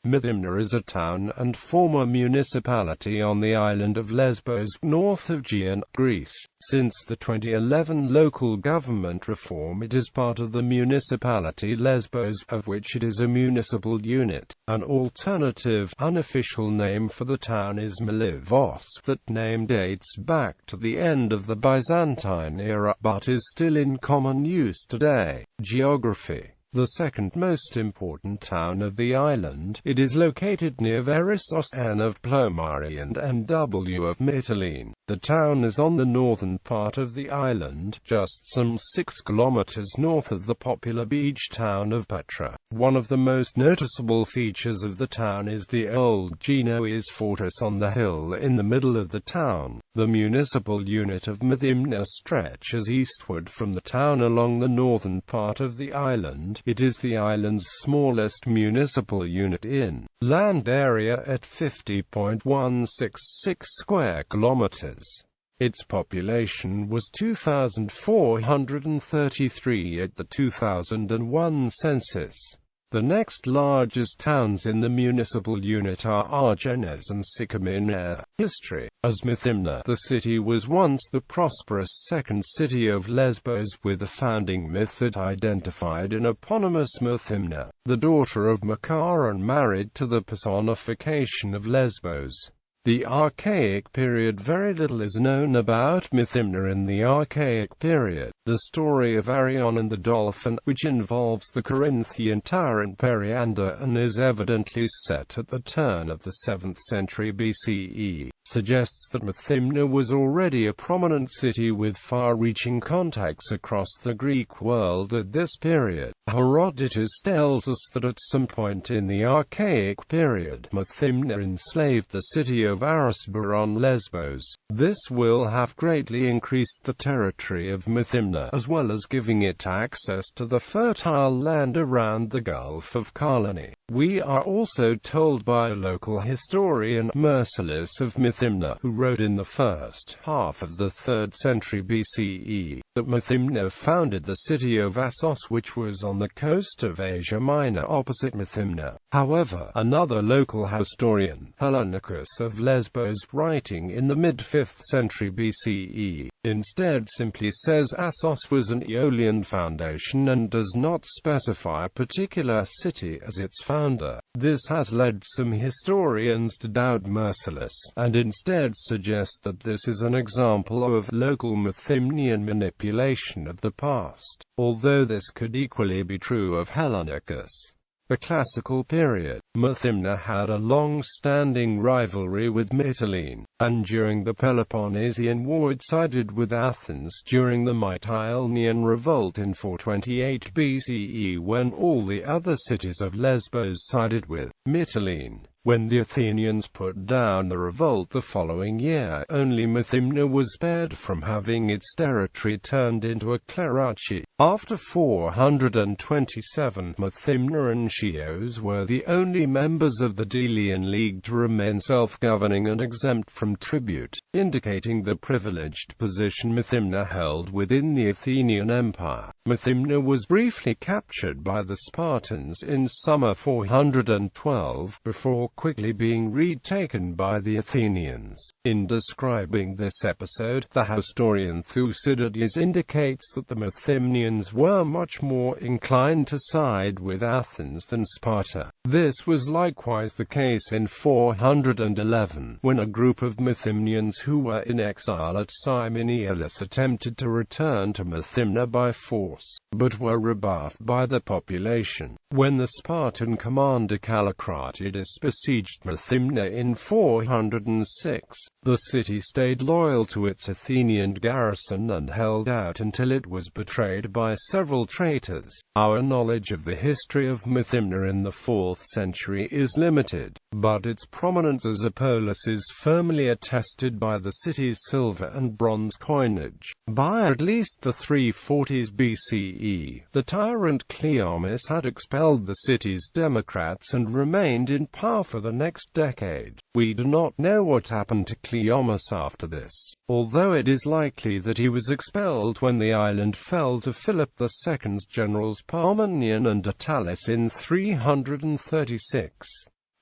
Mithymna is a town and former municipality on the island of Lesbos, north of Aegean, Greece. Since the 2011 local government reform, it is part of the municipality Lesbos, of which it is a municipal unit. An alternative, unofficial name for the town is Molyvos. That name dates back to the end of the Byzantine era, but is still in common use today. Geography. The second most important town of the island, it is located near Lesbos-N of Plomari and Nw of Mytilene. The town is on the northern part of the island, just some 6 kilometers north of the popular beach town of Petra. One of the most noticeable features of the town is the old Genoese fortress on the hill in the middle of the town. The municipal unit of Mithymna stretches eastward from the town along the northern part of the island. It is the island's smallest municipal unit in land area at 50.166 square kilometers. Its population was 2,433 at the 2001 census. The next largest towns in the municipal unit are Aegean and Byzantine. History. As Mithymna, the city was once the prosperous second city of Lesbos, with a founding myth that identified an eponymous Mithymna, the daughter of Macaron, married to the personification of Lesbos. The Archaic period. Very little is known about Mithymna in the Archaic period. The story of Arion and the dolphin, which involves the Corinthian tyrant Periander and is evidently set at the turn of the 7th century BCE, suggests that Mithymna was already a prominent city with far-reaching contacts across the Greek world at this period. Herodotus tells us that at some point in the Archaic period, Mithymna enslaved the city of Arisba on Lesbos. This will have greatly increased the territory of Mithymna, as well as giving it access to the fertile land around the Gulf of Carlini. We are also told by a local historian, Mercillus of Mithymna, who wrote in the first half of the 3rd century BCE, that Mithymna founded the city of Assos, which was on the coast of Asia Minor opposite Mithymna. However, another local historian, Hellanicus of Lesbos, writing in the mid-5th century BCE, instead simply says Assos was an Aeolian foundation and does not specify a particular city as its founder. This has led some historians to doubt Mercillus, and instead suggest that this is an example of local Mithymnian manipulation of the past, although this could equally be true of Hellanicus. The Classical period. Mithymna had a long-standing rivalry with Mytilene, and during the Peloponnesian War it sided with Athens during the Mytilenean revolt in 428 BCE, when all the other cities of Lesbos sided with Mytilene. When the Athenians put down the revolt the following year, only Mithymna was spared from having its territory turned into a cleruchy. After 427, Mithymna and Chios were the only members of the Delian League to remain self-governing and exempt from tribute, indicating the privileged position Mithymna held within the Athenian Empire. Mithymna was briefly captured by the Spartans in summer 412, before quickly being retaken by the Athenians. In describing this episode, the historian Thucydides indicates that the Mithymnians were much more inclined to side with Athens than Sparta. This was likewise the case in 411, when a group of Mithymnians who were in exile at Simonialis attempted to return to Mithymna by force, but were rebuffed by the population. When the Spartan commander Callicratidas besieged Mithymna in 406, the city stayed loyal to its Athenian garrison and held out until it was betrayed by several traitors. Our knowledge of the history of Mithymna in the 4th century is limited, but its prominence as a polis is firmly attested by the city's silver and bronze coinage. By at least the 340s BCE, the tyrant Cleomenes had expelled the city's democrats and remained in power for the next decade. We do not know what happened to Cleomenes after this, although it is likely that he was expelled when the island fell to Philip II's generals Parmenion and Attalus in 336.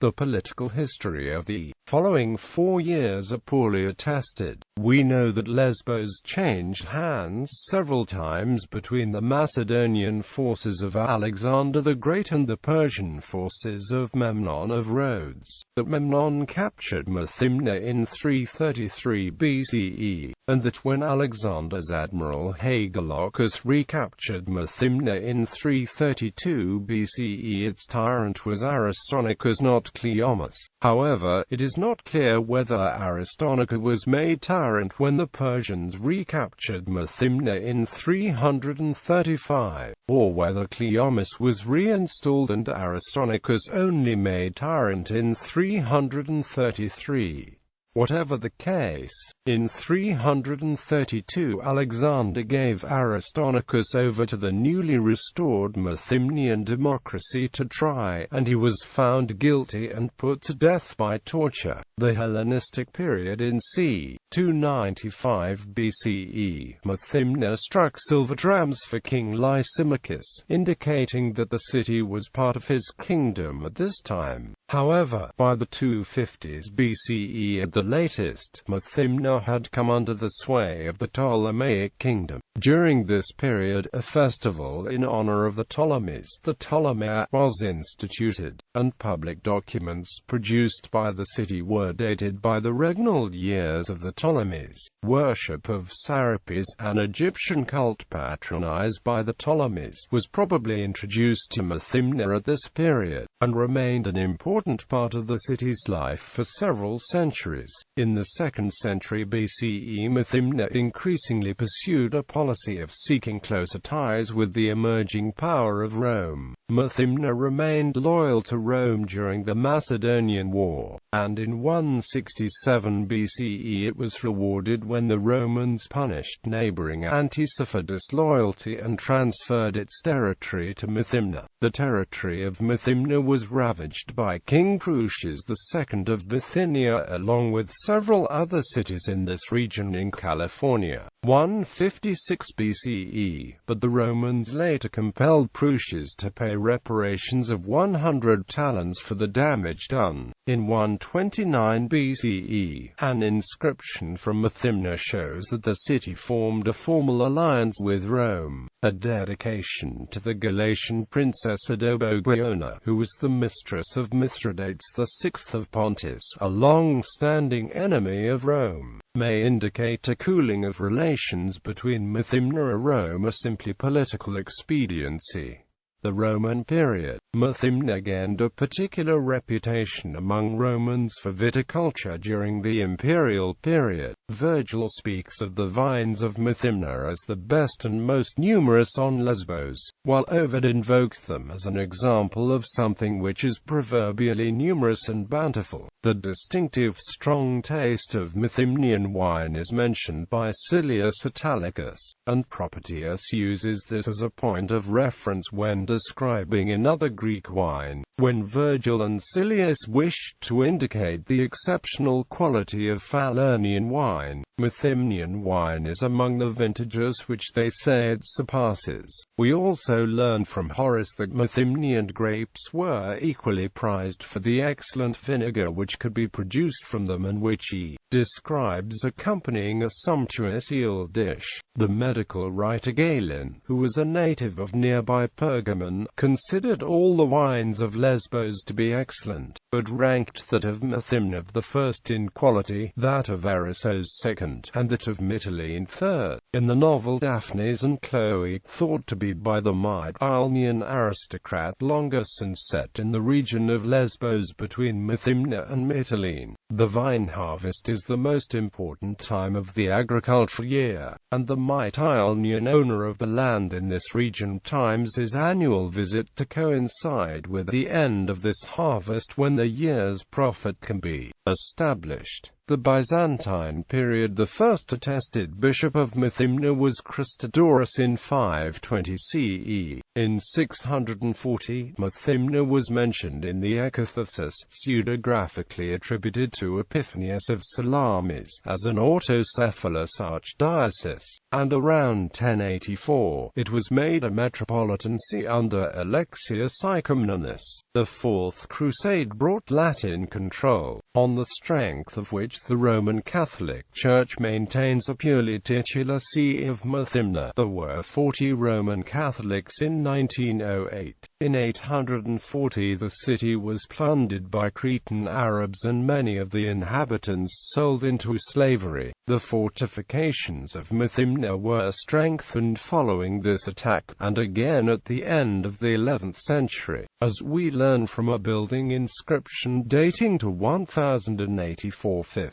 The political history of the following 4 years are poorly attested. We know that Lesbos changed hands several times between the Macedonian forces of Alexander the Great and the Persian forces of Memnon of Rhodes, that Memnon captured Mithymna in 333 BCE, and that when Alexander's admiral Hagelocus recaptured Mithymna in 332 BCE, its tyrant was Aristonicus, not Cleomus. However, it is not clear whether Aristonicus was made tyrant when the Persians recaptured Mithymna in 335, or whether Cleomus was reinstalled and Aristonicus only made tyrant in 333. Whatever the case, in 332 Alexander gave Aristonicus over to the newly restored Methymnian democracy to try, and he was found guilty and put to death by torture. The Hellenistic period in c. 295 BCE, Methymna struck silver drams for King Lysimachus, indicating that the city was part of his kingdom at this time. However, by the 250s BCE at the latest, Methymna had come under the sway of the Ptolemaic kingdom. During this period, a festival in honor of the Ptolemies, the Ptolemia, was instituted, and public documents produced by the city were dated by the regnal years of the Ptolemies. Worship of Serapis, an Egyptian cult patronized by the Ptolemies, was probably introduced to Methymna at this period, and remained an important part of the city's life for several centuries. In the 2nd century BCE, Methymna increasingly pursued a policy of seeking closer ties with the emerging power of Rome. Methymna remained loyal to Rome during the Macedonian War, and in 167 BCE it was rewarded when the Romans punished neighboring Anticypher disloyalty and transferred its territory to Methymna. The territory of Methymna was ravaged by King Prusias II of Bithynia along with several other cities in this region in California. 156 BCE, but the Romans later compelled Prusias to pay reparations of 100 talents for the damage done. In 129 BCE, an inscription from Methymna shows that the city formed a formal alliance with Rome, a dedication to the Galatian princess Odobogiona, who was the mistress of Mithridates VI of Pontus, a long-standing enemy of Rome, may indicate a cooling of relations between Methymna and Rome, or simply political expediency. The Roman period. Methymna gained a particular reputation among Romans for viticulture during the imperial period. Virgil speaks of the vines of Methymna as the best and most numerous on Lesbos, while Ovid invokes them as an example of something which is proverbially numerous and bountiful. The distinctive strong taste of Methymnian wine is mentioned by Silius Italicus, and Propertius uses this as a point of reference when describing another Greek wine. When Virgil and Silius wished to indicate the exceptional quality of Falernian wine, Methymnian wine is among the vintages which they say it surpasses. We also learn from Horace that Methymnian grapes were equally prized for the excellent vinegar which could be produced from them, and which he describes accompanying a sumptuous eel dish. The medical writer Galen, who was a native of nearby Pergamon, considered all the wines of Lesbos to be excellent, but ranked that of Methymna the first in quality, that of Erissos second, and that of Mytilene third. In the novel Daphnes and Chloe, thought to be by the Mytilenian aristocrat Longus and set in the region of Lesbos between Methymna and Mytilene, the vine harvest is the most important time of the agricultural year, and the Mytilenian owner of the land in this region times his annual visit to coincide with the end of this harvest, when the year's profit can be established. the Byzantine period. The first attested bishop of Mithymna was Chrysodorus in 520 CE. In 640, Mithymna was mentioned in the Ecathosis, pseudographically attributed to Epiphanius of Salamis, as an autocephalous archdiocese, and around 1084, it was made a metropolitan see under Alexius Comnenus. The Fourth Crusade brought Latin control, on the strength of which the Roman Catholic Church maintains a purely titular see of Mithymna. There were 40 Roman Catholics in 1908. In 840 the city was plundered by Cretan Arabs and many of the inhabitants sold into slavery. The fortifications of Mithymna were strengthened following this attack, and again at the end of the 11th century, as we learn from a building inscription dating to 1084 fifths.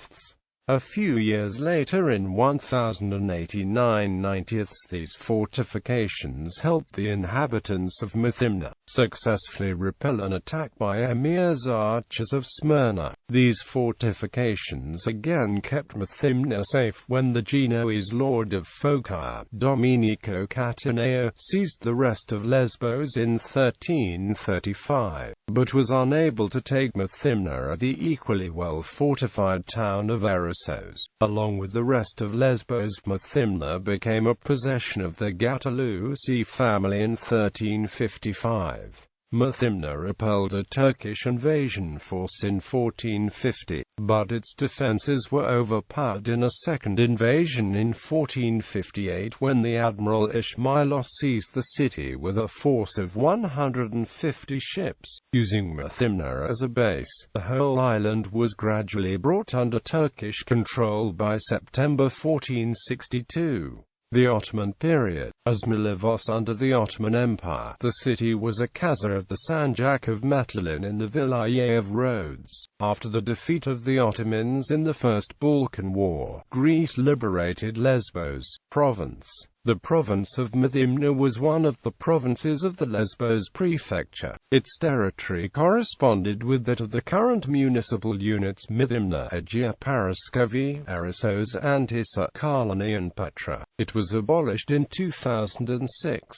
A few years later, in 1089 90ths, these fortifications helped the inhabitants of Mithymna successfully repel an attack by Emir's archers of Smyrna. These fortifications again kept Mithymna safe when the Genoese lord of Phocaea, Domenico Cataneo, seized the rest of Lesbos in 1335, but was unable to take Mithymna, the equally well-fortified town of Erissos. Along with the rest of Lesbos, Mithymna became a possession of the Gatalousi family in 1355. Mithymna repelled a Turkish invasion force in 1450, but its defences were overpowered in a second invasion in 1458 when the Admiral Ismailos seized the city with a force of 150 ships. Using Mithymna as a base, the whole island was gradually brought under Turkish control by September 1462. The Ottoman period. As Molyvos under the Ottoman Empire, the city was a Kazar of the Sanjak of Metlin in the Vilayet of Rhodes. After the defeat of the Ottomans in the First Balkan War, Greece liberated Lesbos province. The province of Mithymna was one of the provinces of the Lesbos prefecture. Its territory corresponded with that of the current municipal units Mithymna, Aegean, Paraskevi, Erissos, Antissa, Kalani and Petra. It was abolished in 2006.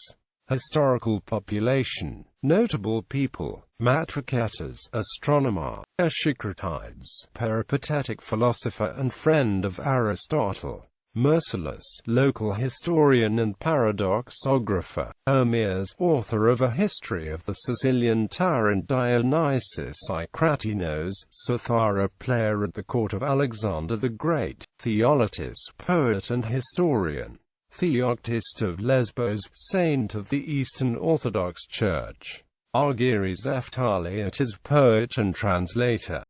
Historical population. Notable people: Matricates, astronomer, Echecratides, peripatetic philosopher and friend of Aristotle. Merciless, local historian and paradoxographer. Hermes, author of a history of the Sicilian tyrant Dionysius Ikratinos. Cythara, player at the court of Alexander the Great. Theoletus, poet and historian. Theoctist of Lesbos, saint of the Eastern Orthodox Church. Argyris Eftaliot is poet and translator.